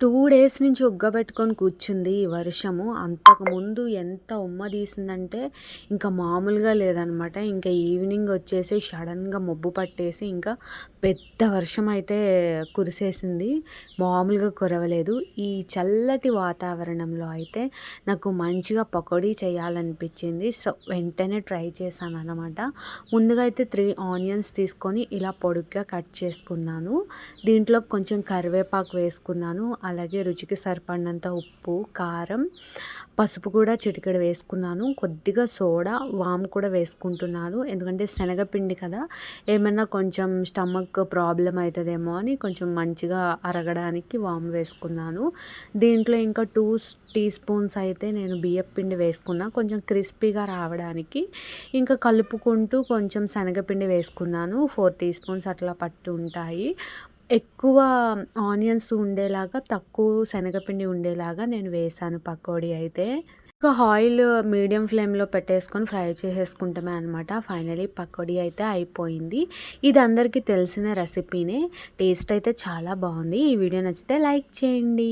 2 days నుంచి ఉగ్గబెట్టుకొని కూర్చుంది ఈ వర్షము. అంతకుముందు ఎంత ఉమ్మదీసిందంటే ఇంకా మామూలుగా లేదనమాట. ఇంకా ఈవినింగ్ వచ్చేసి సడన్‌గా మబ్బు పట్టేసి ఇంకా పెద్ద వర్షం అయితే కురిసేసింది. మామూలుగా కురవలేదు. ఈ చల్లటి వాతావరణంలో అయితే నాకు మంచిగా పకోడీ చేయాలనిపించింది. సో, వెంటనే ట్రై చేశాననమాట. ముందుగా అయితే 3 ఆనియన్స్ తీసుకొని ఇలా పొడుగ్గా కట్ చేసుకున్నాను. దీంట్లో కొంచెం కరివేపాకు వేసుకున్నాను. అలాగే రుచికి సరిపడినంత ఉప్పు, కారం, పసుపు కూడా చిటికెడు వేసుకున్నాను. కొద్దిగా సోడా, వాము కూడా వేసుకుంటున్నాను. ఎందుకంటే శనగపిండి కదా! ఏమన్నా కొంచెం స్టమక్ ప్రాబ్లమ్ అయితదేమో అని కొంచెం మంచిగా అరగడానికి వాము వేసుకున్నాను. దీంట్లో ఇంకా 2 టీ స్పూన్స్ అయితే నేను బియ్యపిండి వేసుకున్నా. కొంచెం క్రిస్పీగా రావడానికి. ఇంకా కలుపుకుంటూ కొంచెం శనగపిండి వేసుకున్నాను. 4 టీ స్పూన్స్ అట్లా పట్టి ఉంటాయి. ఎక్కువ ఆనియన్స్ ఉండేలాగా, తక్కువ శనగపిండి ఉండేలాగా నేను వేశాను పకోడీ అయితే. ఇంకా ఆయిల్ మీడియం ఫ్లేమ్‌లో పెట్టేసుకొని ఫ్రై చేసేసుకుంటమే అనమాట. ఫైనల్లీ పకోడీ అయితే అయిపోయింది. ఇది అందరికీ తెలిసిన రెసిపీనే. టేస్ట్ అయితే చాలా బాగుంది. ఈ వీడియో నచ్చితే లైక్ చేయండి.